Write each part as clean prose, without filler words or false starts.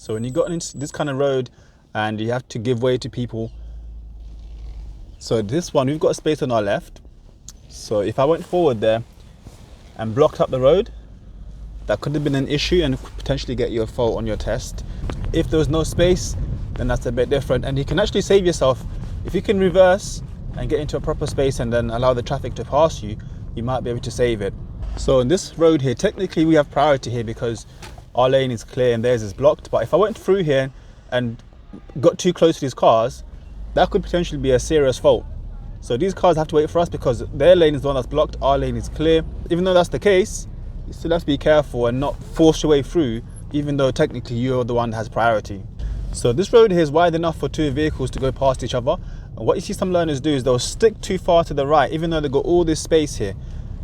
So when you got into this kind of road and you have to give way to people, so this one, we've got a space on our left. So if I went forward there and blocked up the road, that could have been an issue and potentially get you a fault on your test. If there was no space, then that's a bit different. And you can actually save yourself. If you can reverse and get into a proper space and then allow the traffic to pass you, you might be able to save it. So in this road here, technically we have priority here because our lane is clear and theirs is blocked. But if I went through here and got too close to these cars, that could potentially be a serious fault. So these cars have to wait for us because their lane is the one that's blocked, our lane is clear. Even though that's the case, you still have to be careful and not force your way through, even though technically you're the one that has priority. So this road here is wide enough for two vehicles to go past each other. And what you see some learners do is they'll stick too far to the right, even though they've got all this space here.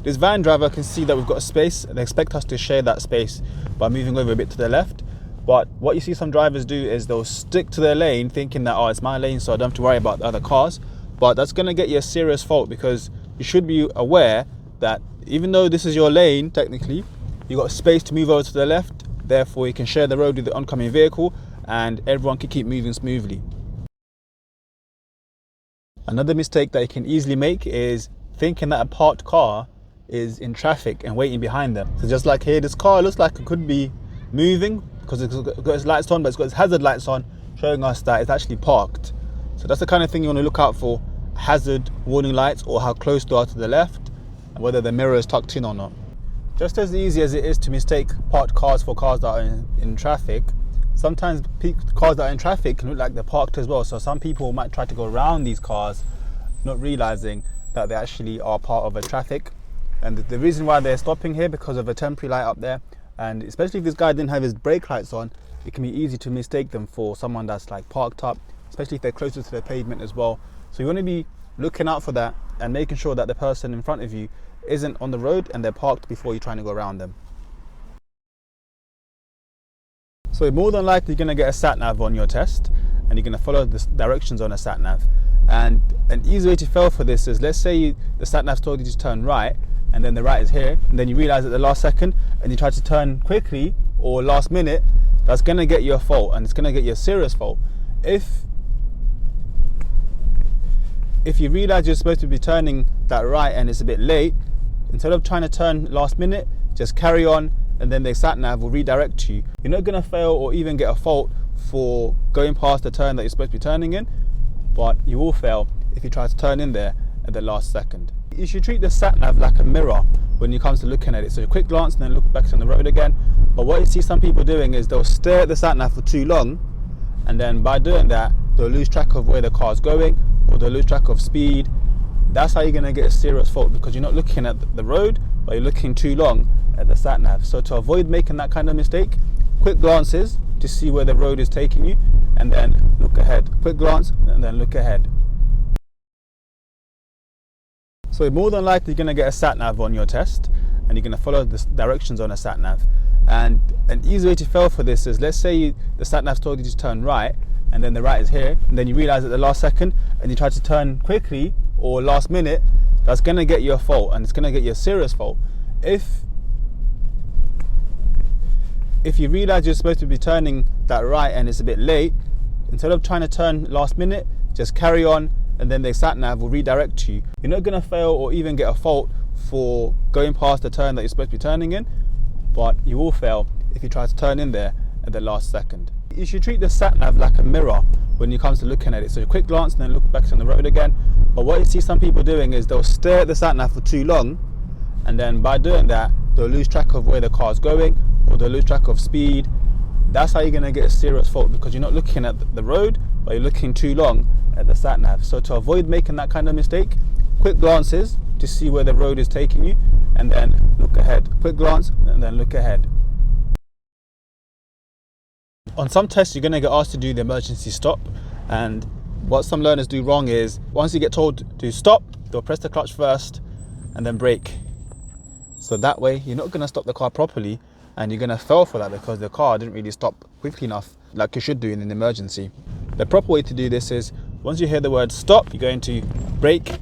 This van driver can see that we've got a space and they expect us to share that space by moving over a bit to the left. But what you see some drivers do is they'll stick to their lane thinking that, oh, it's my lane, so I don't have to worry about the other cars. But that's going to get you a serious fault because you should be aware that even though this is your lane, technically, you've got space to move over to the left. Therefore, you can share the road with the oncoming vehicle and everyone can keep moving smoothly. Another mistake that you can easily make is thinking that a parked car is in traffic and waiting behind them. So just like here, this car looks like it could be moving because it's got its lights on, but it's got its hazard lights on, showing us that it's actually parked. So that's the kind of thing you want to look out for: hazard warning lights, or how close they are to the left, and whether the mirror is tucked in or not. Just as easy as it is to mistake parked cars for cars that are in traffic, sometimes cars that are in traffic can look like they're parked as well. So some people might try to go around these cars, not realizing that they actually are part of a traffic. And the reason why they're stopping here because of a temporary light up there, and especially if this guy didn't have his brake lights on, it can be easy to mistake them for someone that's like parked up, especially if they're closer to the pavement as well. So you want to be looking out for that and making sure that the person in front of you isn't on the road and they're parked before you're trying to go around them. So more than likely you're going to get a sat nav on your test and you're going to follow the directions on a sat nav. And an easy way to fail for this is, let's say the sat nav told you to turn right and then the right is here, and then you realize at the last second and you try to turn quickly or last minute. That's going to get you a fault, and it's going to get you a serious fault. If you realize you're supposed to be turning that right and it's a bit late, instead of trying to turn last minute, just carry on and then the sat nav will redirect you. You're not going to fail or even get a fault for going past the turn that you're supposed to be turning in, but you will fail if you try to turn in there at the last second. You should treat the sat nav like a mirror when it comes to looking at it. So a quick glance and then look back on the road again. But what you see some people doing is they'll stare at the sat nav for too long, and then by doing that they'll lose track of where the car's going, or they'll lose track of speed. That's how you're going to get a serious fault, because you're not looking at the road, but you're looking too long at the sat nav. So to avoid making that kind of mistake, quick glances to see where the road is taking you, and then look ahead. Quick glance and then look ahead. So more than likely you're going to get a sat nav on your test and you're going to follow the directions on a sat nav. And an easy way to fail for this is, let's say the sat nav told you to turn right and then the right is here, and then you realize at the last second and you try to turn quickly or last minute. That's going to get you a fault, and it's going to get you a serious fault. If you realize you're supposed to be turning that right and it's a bit late, instead of trying to turn last minute, just carry on and then the sat nav will redirect you. You're not going to fail or even get a fault for going past the turn that you're supposed to be turning in, but you will fail if you try to turn in there at the last second. You should treat the sat nav like a mirror when it comes to looking at it. So a quick glance and then look back on the road again. But what you see some people doing is they'll stare at the sat nav for too long, and then by doing that they'll lose track of where the car's going, or they'll lose track of speed. That's how you're going to get a serious fault, because you're not looking at the road, but you're looking too long at the sat nav. So to avoid making that kind of mistake, quick glances to see where the road is taking you, and then look ahead. Quick glance and then look ahead. On some tests you're going to get asked to do the emergency stop, and what some learners do wrong is, once you get told to stop, they'll press the clutch first and then brake. So that way you're not going to stop the car properly, and you're going to fail for that because the car didn't really stop quickly enough like you should do in an emergency. The proper way to do this is, once you hear the word stop, you're going to brake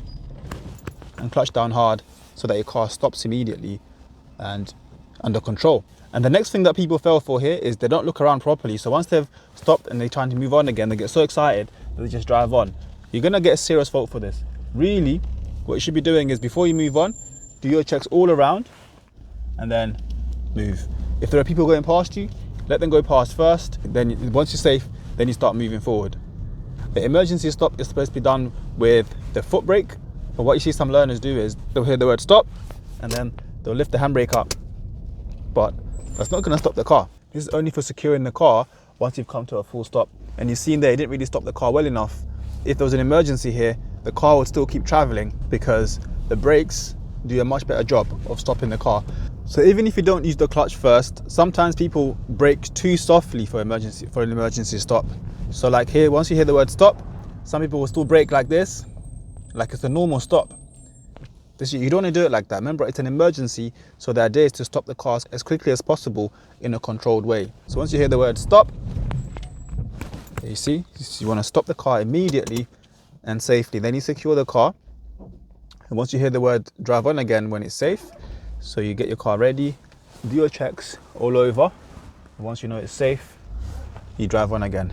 and clutch down hard so that your car stops immediately and under control. And the next thing that people fail for here is they don't look around properly. So once they've stopped and they're trying to move on again, they get so excited that they just drive on. You're gonna get a serious fault for this. Really, what you should be doing is before you move on, do your checks all around and then move. If there are people going past you, let them go past first. Then once you're safe, then you start moving forward. The emergency stop is supposed to be done with the foot brake. But what you see some learners do is they'll hear the word stop and then they'll lift the handbrake up. But that's not going to stop the car. This is only for securing the car once you've come to a full stop. And you've seen there, it didn't really stop the car well enough. If there was an emergency here, the car would still keep traveling because the brakes do a much better job of stopping the car. So even if you don't use the clutch first, sometimes people brake too softly for an emergency stop. So like here, once you hear the word stop, some people will still brake like this, like it's a normal stop. You don't want to do it like that. Remember, it's an emergency, so the idea is to stop the car as quickly as possible in a controlled way. So once you hear the word stop, you see, you want to stop the car immediately and safely. Then you secure the car. And once you hear the word drive on again when it's safe, so you get your car ready, do your checks all over. And once you know it's safe, you drive on again.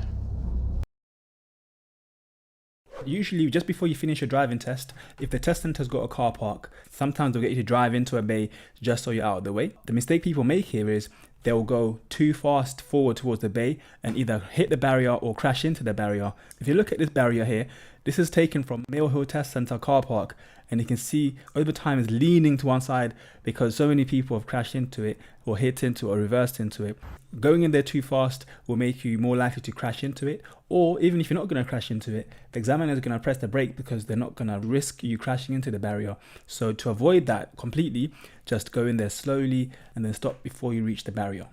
Usually, just before you finish your driving test, if the test center's got a car park, sometimes they'll get you to drive into a bay just so you're out of the way. The mistake people make here is they'll go too fast forward towards the bay and either hit the barrier or crash into the barrier. If you look at this barrier here, this is taken from Mill Hill Test Center car park, and you can see over time it's leaning to one side because so many people have crashed into it or hit into it or reversed into it. Going in there too fast will make you more likely to crash into it, or even if you're not going to crash into it, the examiner is going to press the brake because they're not going to risk you crashing into the barrier. So to avoid that completely, just go in there slowly and then stop before you reach the barrier.